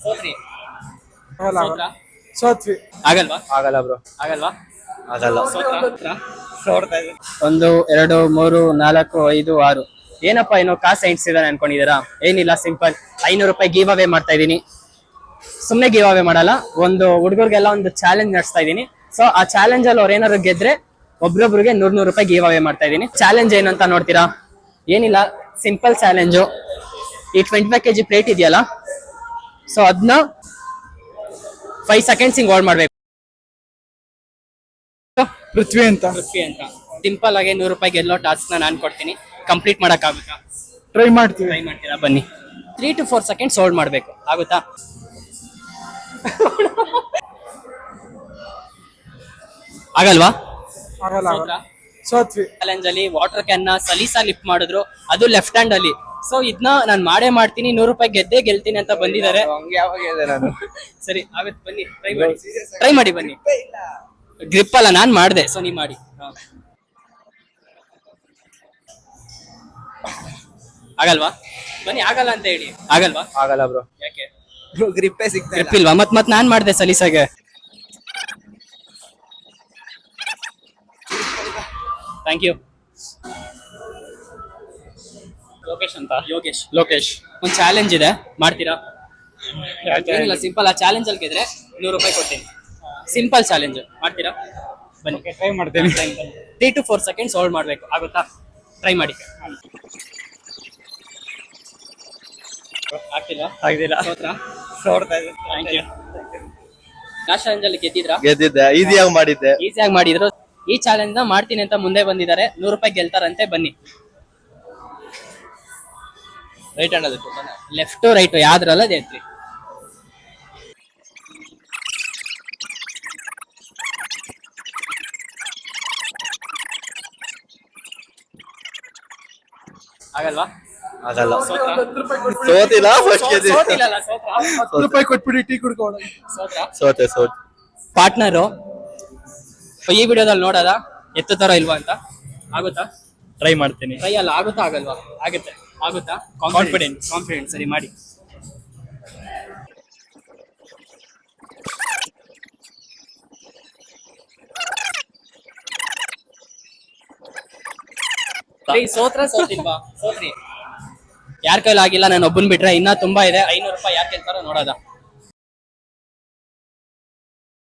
ಸೋತ್ರಿ ಆಗಲ್ಲ ಸೋತ್ರ ಸೋತ್ವಿ ಆಗಲ್ವಾ ಆಗಲ್ಲ ಬ್ರೋ. ಆಗಲ್ವಾ ಆಗಲ್ಲ. ಸೋತ್ರ ಸೋಡ್ತಾ ಇದೆ. 1 2 3 4 5 6 ಏನಪ್ಪಾ ಏನೋ ಕಾಸ್ ಎಣಿಸಿದಾನೆ ಅನ್ಕೊಂಡಿದೀರಾ? ಏನಿಲ್ಲ, ಸಿಂಪಲ್. 500 ರೂಪಾಯಿ ಗಿವ್ ಅವೇ ಮಾಡ್ತಾ ಇದೀನಿ. ಸುಮ್ನೆ ಗಿವ್ ಅವೇ ಮಾಡಲ್ಲ, ಒಂದು ಹುಡುಗರಿಗೆಲ್ಲ ಒಂದು ಚಾಲೆಂಜ್ ನಡೆಸ್ತಾ ಇದೀನಿ. ಸೊ ಆ ಚಾಲೆಂಜ್ ಅಲ್ಲಿ ಅವ್ರು ಏನಾದ್ರು ಗೆದ್ರೆ ಒಬ್ರೊಬ್ರಿಗೆ 100 ರೂಪಾಯಿ ಗಿವ್ ಅವೇ ಮಾಡ್ತಾ ಇದೀನಿ. ಚಾಲೆಂಜ್ ಏನಂತ ನೋಡ್ತೀರಾ? ಏನಿಲ್ಲ, ಸಿಂಪಲ್ ಚಾಲೆಂಜು. ಈ 25 kg ಪ್ಲೇಟ್ ಇದೆಯಲ್ಲ, ಸೊ ಅದನ್ನ 5 seconds ಹಿಂಗ್ ಹೋಲ್ಡ್ ಮಾಡ್ಬೇಕು. ಪೃಥ್ವಿ ಅಂತ ಸಿಂಪಲ್ ಆಗಿ 100 ರೂಪಾಯಿ ಗೆಲ್ಲೋ ಟಾಸ್ಕ್ ನಾನು ಕೊಡ್ತೀನಿ. ಕಂಪ್ಲೀಟ್ ಮಾಡಕ್ ಆಗುತ್ತಾ? ಟ್ರೈ ಮಾಡ್ತೀವಿ. ಟ್ರೈ ಮಾಡ್ತೀರಾ? ಬನ್ನಿ. 3 to 4 seconds ಹೋಲ್ಡ್ ಮಾಡ್ಬೇಕು. ಆಗುತ್ತಾ? ಆಗಲ್ವಾ? ಆಗಲ್ಲ ಸೋತ್ವಿ. ಚಾಲೆಂಜ್ ಅಲ್ಲಿ ವಾಟರ್ ಕ್ಯಾನ್ ನ ಸಲೀಸಾ ಲಿಫ್ಟ್ ಮಾಡಿದ್ರು, ಅದು ಲೆಫ್ಟ್ ಹ್ಯಾಂಡ್ ಅಲ್ಲಿ. ಸೊ ಇದನ್ನ ನಾನು ಮಾಡೇ ಮಾಡ್ತೀನಿ, 100 ರೂಪಾಯಿ ಗೆದ್ದೇ ಗೆಲ್ತೀನಿ ಅಂತ ಬಂದಿದ್ದಾರೆ. ಹಂಗೆ ಯಾವಾಗ ಹೇಳಿದೆ ನಾನು? ಸರಿ ಆಗುತ್ತೆ, ಬನ್ನಿ ಟ್ರೈ ಮಾಡಿ ಬನ್ನಿ. ಗ್ರಿಪ್ ಅಲ್ಲ, ನಾನ್ ಮಾಡ್ದೆ, ಸೊ ನೀವ್ ಮಾಡಿ. ಆಗಲ್ವಾ? ಬನ್ನಿ. ಆಗಲ್ಲ ಅಂತ ಹೇಳಿ. ಆಗಲ್ವಾ? ಆಗಲ್ಲ ಬ್ರೋ. ಯಾಕೆ? ಗ್ರಿಪ್ಪೇ ಸಿಗ್ತಾ ಇಲ್ಲ. ಗ್ರಿಪ್ ಇಲ್ವಾ? ಮತ್ ನಾನ್ ಮಾಡ್ದೆ ಸಲೀಸಾಗೆ. Thank you. ಲೋಕೇಶ್ ಅಂತ. ಲೋಕೇಶ್. ಒಂದು ಚಾಲೆಂಜ್ ಇದೆ, ಮಾಡ್ತೀರಾ? ಏನಿಲ್ಲ, ಸಿಂಪಲ್. ಆ ಚಾಲೆಂಜ್ ಅಲ್ಲಿ ಗೆದ್ರೆ 100 ರೂಪಾಯಿ ಕೊಡ್ತೀನಿ. ಸಿಂಪಲ್ ಚಾಲೆಂಜ್, ಮಾಡ್ತೀರಾ? ಬನ್ನಿ ಟ್ರೈ ಮಾಡ್ತೇನೆ. 3 to 4 seconds ಹೋಲ್ಡ್ ಮಾಡ್ಬೇಕು. ಆಗುತ್ತಾ? ಟ್ರೈ ಮಾಡಿ. ಆಗ್ತಿಲ್ಲ? ಆಗ್ದಿಲ್ಲ. ಸೋತ್ರ? ಸೋಡ್ತಾ ಇದೆ. Thank you. ಲಾಸ್ಟ್ ಚಾಲೆಂಜ್ ಅಲ್ಲಿ ಗೆದ್ದಿದ್ರಾ? ಗೆದ್ದಿದ್ದೆ, ಈಸಿಯಾಗಿ ಮಾಡಿದ್ದೆ. ಈಸಿಯಾಗಿ ಮಾಡಿದ್ರು. ಈ ಚಾಲೆಂಜ್ ನ ಮಾಡ್ತೀನಿ ಅಂತ ಮುಂದೆ ಬಂದಿದ್ದಾರೆ. 100 ರೂಪಾಯಿ ಗೆಲ್ತಾರಂತೆ. ಬನ್ನಿ. ರೈಟ್ ಹ್ಯಾಂಡ್ ಅದು ಲೆಫ್ಟ್ ರೈಟ್ ಯಾವ್ದ್ರಲ್ಲ ಗೆದ್ರಿ. ಆಗಲ್ವಾ? ಆಗಲ್ಲ. ಸೋತ್ರ? ಸೋತಿಲ್ಲ. ಫಸ್ಟ್ ಗೆದ್ದೆ. ಸೋತಿಲ್ಲಲ್ಲ, ಸೋತ್ರ. 10 ರೂಪಾಯಿ ಕೊಟ್ಬಿಡಿ, ಟೀ ಕುಡ್ಕೋಣ. ಸೋತ್ರ? ಸೋತೆ. ಪಾರ್ಟ್ನರು ಈ ವಿಡಿಯೋದಲ್ಲಿ ನೋಡೋದಾ ಎತ್ತುತ್ತಾರೋ ಇಲ್ವಾ ಅಂತ? ಆಗುತ್ತಾ? ಟ್ರೈ ಮಾಡ್ತೀನಿ. ಟ್ರೈ ಅಲ್ಲ, ಆಗುತ್ತಾ? ಆಗಲ್ವಾ? ಆಗುತ್ತೆ. ಆಗುತ್ತಾ? ಕಾನ್ಫಿಡೆನ್ಸ್. ಸರಿ ಮಾಡಿ. ಸೋತಿಲ್ವಾ? ಸೋತ್ರಿ. ಯಾರ ಕೈಲಿ ಆಗಿಲ್ಲ, ನಾನು ಒಬ್ಬನ್ ಬಿಟ್ರೆ ಇನ್ನ ತುಂಬಾ ಇದೆ. 500 ರೂಪಾಯಿ ಯಾಕೆ ಗೆಲ್ತಾರೋ ನೋಡೋದ.